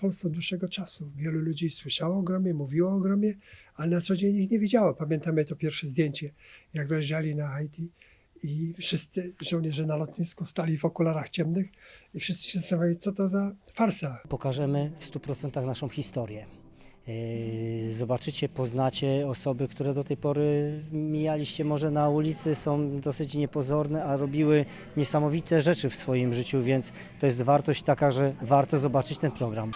Polsce od dłuższego czasu. Wielu ludzi słyszało o Gromie, mówiło o Gromie, ale na co dzień ich nie widziało. Pamiętamy to pierwsze zdjęcie, jak wjeżdżali na Haiti i wszyscy żołnierze na lotnisku stali w okularach ciemnych i wszyscy się zastanawiali, co to za farsa. Pokażemy w 100% naszą historię. Zobaczycie, poznacie osoby, które do tej pory mijaliście może na ulicy, są dosyć niepozorne, a robiły niesamowite rzeczy w swoim życiu, więc to jest wartość taka, że warto zobaczyć ten program.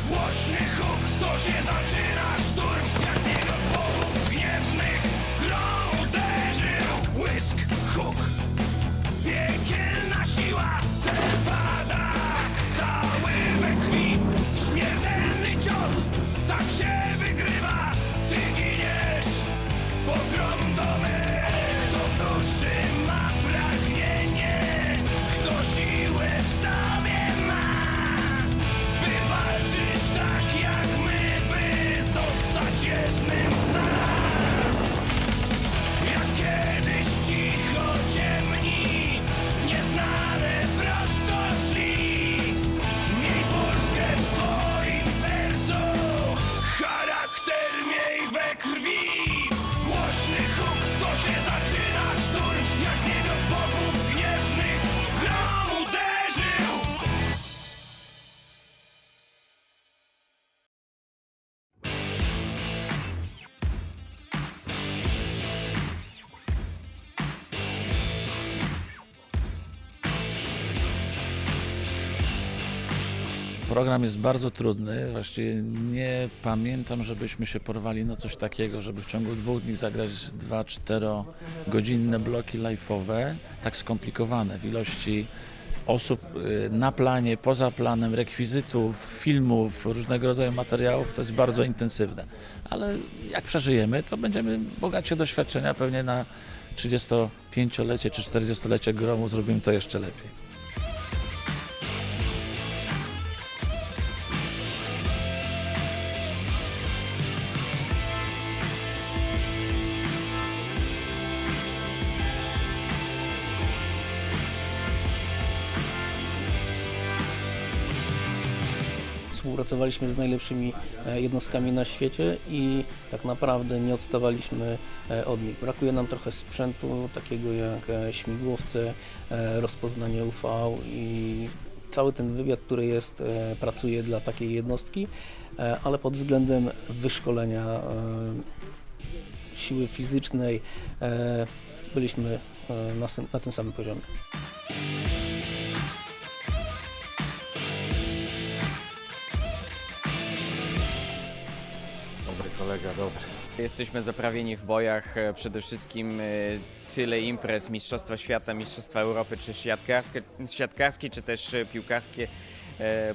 Głośny huk, to się zaczyna szturm, jak z niego z połów gniewnych grom uderzył błysk, huk, piekielna siła, cel pada, cały we krwi, śmiertelny cios, tak się wygrywa, ty giniesz, pogrom domy, kto w duszy ma pragnienie, kto siłę w sobie ma. Walczysz tak jak my, by zostać jednym z nas. Jak kiedyś cicho ciemni, nieznane prosto szli. Miej Polskę w swoim sercu, charakter miej we krwi. Głośny huk, to się zaczyna szturm, jak z niego z boków gniewnych grom uderzył. Program jest bardzo trudny, właściwie nie pamiętam, żebyśmy się porwali na coś takiego, żeby w ciągu 2 dni zagrać 2-4 godzinne bloki live'owe, tak skomplikowane w ilości osób na planie, poza planem, rekwizytów, filmów, różnego rodzaju materiałów, to jest bardzo intensywne. Ale jak przeżyjemy, to będziemy bogaci o doświadczenia, pewnie na 35-lecie czy 40-lecie Gromu zrobimy to jeszcze lepiej. Współpracowaliśmy z najlepszymi jednostkami na świecie i tak naprawdę nie odstawaliśmy od nich. Brakuje nam trochę sprzętu takiego jak śmigłowce, rozpoznanie UV i cały ten wywiad, który jest, pracuje dla takiej jednostki, ale pod względem wyszkolenia, siły fizycznej byliśmy na tym samym poziomie. Dobry kolega, dobry. Jesteśmy zaprawieni w bojach, przede wszystkim tyle imprez, Mistrzostwa Świata, Mistrzostwa Europy, czy siatkarskie, czy też piłkarskie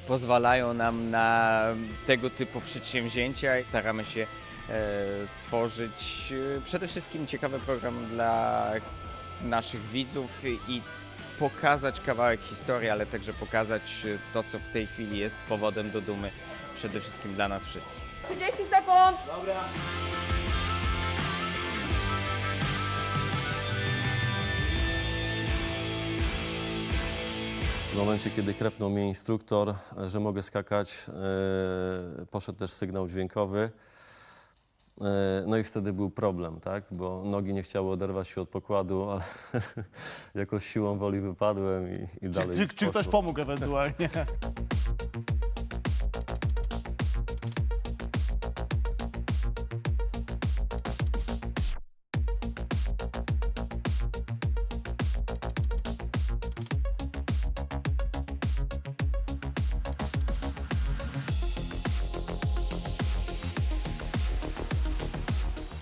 pozwalają nam na tego typu przedsięwzięcia. Staramy się tworzyć przede wszystkim ciekawy program dla naszych widzów i pokazać kawałek historii, ale także pokazać to, co w tej chwili jest powodem do dumy, przede wszystkim dla nas wszystkich. 30 sekund! Dobra. W momencie, kiedy krepnął mnie instruktor, że mogę skakać, poszedł też sygnał dźwiękowy. No i wtedy był problem, tak? Bo nogi nie chciały oderwać się od pokładu, ale jakoś siłą woli wypadłem i dalej Czy ktoś pomógł ewentualnie?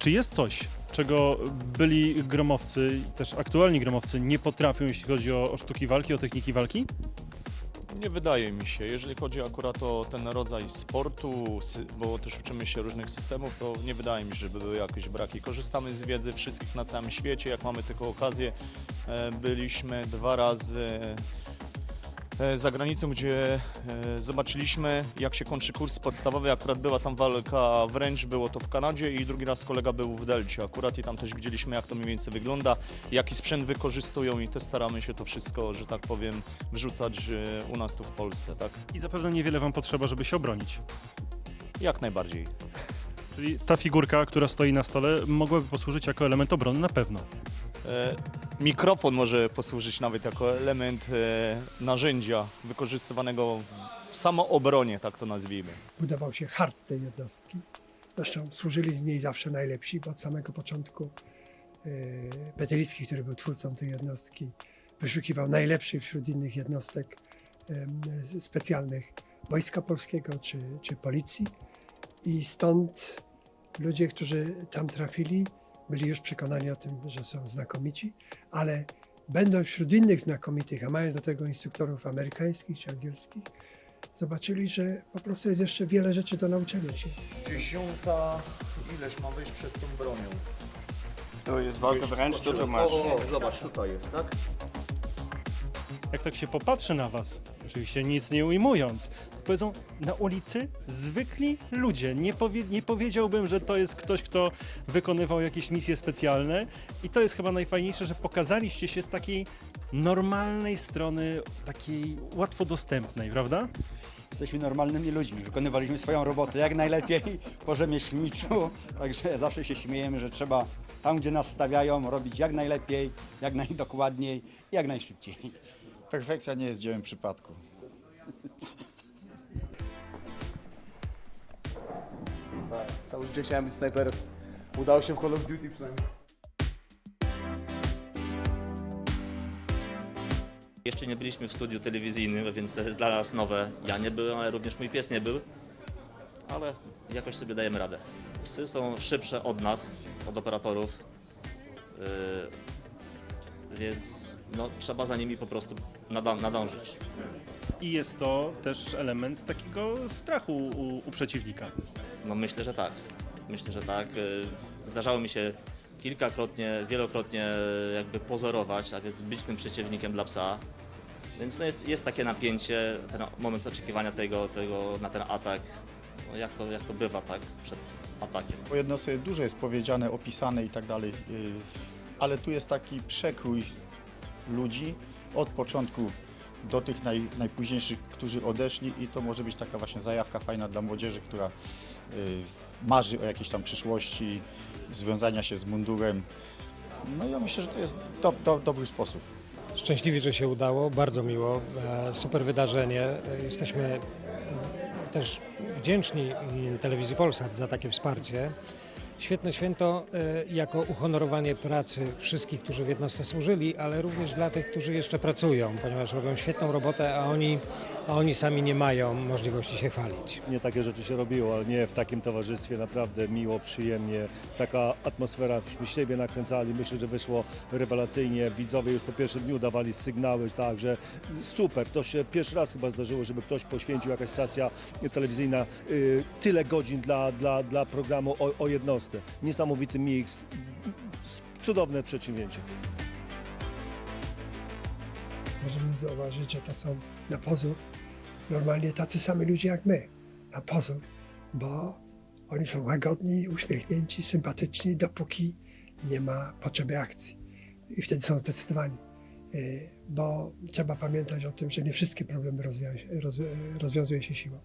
Czy jest coś, czego byli gromowcy, też aktualni gromowcy nie potrafią, jeśli chodzi o sztuki walki, o techniki walki? Nie wydaje mi się. Jeżeli chodzi akurat o ten rodzaj sportu, bo też uczymy się różnych systemów, to nie wydaje mi się, żeby były jakieś braki. Korzystamy z wiedzy wszystkich na całym świecie. Jak mamy tylko okazję, byliśmy 2 razy za granicą, gdzie zobaczyliśmy, jak się kończy kurs podstawowy. Akurat była tam walka wręcz, było to w Kanadzie, i drugi raz kolega był w Delcie akurat i tam też widzieliśmy, jak to mniej więcej wygląda, jaki sprzęt wykorzystują, i też staramy się to wszystko, że tak powiem, wrzucać u nas tu w Polsce, tak? I zapewne niewiele wam potrzeba, żeby się obronić. Jak najbardziej. Czyli ta figurka, która stoi na stole, mogłaby posłużyć jako element obrony na pewno. Mikrofon może posłużyć nawet jako element narzędzia wykorzystywanego w samoobronie, tak to nazwijmy. Budował się hart tej jednostki. Zresztą służyli w niej zawsze najlepsi, bo od samego początku Petelicki, który był twórcą tej jednostki, wyszukiwał najlepszych wśród innych jednostek specjalnych Wojska Polskiego czy Policji, i stąd ludzie, którzy tam trafili, byli już przekonani o tym, że są znakomici, ale będąc wśród innych znakomitych, a mając do tego instruktorów amerykańskich czy angielskich, zobaczyli, że po prostu jest jeszcze wiele rzeczy do nauczenia się. 10. ileś ma wyjść przed tą bronią? To jest walka wręcz, to masz. Zobacz, tutaj jest, tak? Jak tak się popatrzy na was, oczywiście nic nie ujmując, to powiedzą, na ulicy zwykli ludzie. Nie powiedziałbym, że to jest ktoś, kto wykonywał jakieś misje specjalne, i to jest chyba najfajniejsze, że pokazaliście się z takiej normalnej strony, takiej łatwo dostępnej, prawda? Jesteśmy normalnymi ludźmi, wykonywaliśmy swoją robotę jak najlepiej po rzemieślniczu, także zawsze się śmiejemy, że trzeba tam, gdzie nas stawiają, robić jak najlepiej, jak najdokładniej, jak najszybciej. Perfekcja nie jest dziełem przypadku. Całe życie chciałem być snajperem. Udało się w Call of Duty przynajmniej. Jeszcze nie byliśmy w studiu telewizyjnym, więc to jest dla nas nowe. Ja nie byłem, ale również mój pies nie był, ale jakoś sobie dajemy radę. Psy są szybsze od nas, od operatorów, więc no, trzeba za nimi po prostu nadążyć. I jest to też element takiego strachu u przeciwnika. No myślę, że tak. Myślę, że tak. Zdarzało mi się wielokrotnie jakby pozorować, a więc być tym przeciwnikiem dla psa. Więc no jest takie napięcie, ten moment oczekiwania tego na ten atak. No jak to bywa, tak, przed atakiem. Po jednostce dużo jest powiedziane, opisane i tak dalej, ale tu jest taki przekrój ludzi od początku do tych najpóźniejszych, którzy odeszli, i to może być taka właśnie zajawka fajna dla młodzieży, która marzy o jakiejś tam przyszłości, związania się z mundurem. No ja myślę, że to jest dobry sposób. Szczęśliwi, że się udało, bardzo miło, super wydarzenie. Jesteśmy też wdzięczni Telewizji Polsat za takie wsparcie. Świetne święto jako uhonorowanie pracy wszystkich, którzy w jednostce służyli, ale również dla tych, którzy jeszcze pracują, ponieważ robią świetną robotę, a oni sami nie mają możliwości się chwalić. Nie takie rzeczy się robiło, ale nie w takim towarzystwie, naprawdę miło, przyjemnie. Taka atmosfera, byśmy siebie nakręcali, myślę, że wyszło rewelacyjnie. Widzowie już po pierwszym dniu dawali sygnały, także super. To się pierwszy raz chyba zdarzyło, żeby ktoś poświęcił, jakaś stacja telewizyjna, tyle godzin dla programu o jednostce. Niesamowity miks, cudowne przedsięwzięcie. Możemy zauważyć, że to są na pozór normalnie tacy sami ludzie jak my. Na pozór, bo oni są łagodni, uśmiechnięci, sympatyczni, dopóki nie ma potrzeby akcji. I wtedy są zdecydowani. Bo trzeba pamiętać o tym, że nie wszystkie problemy rozwiązuje się siłą.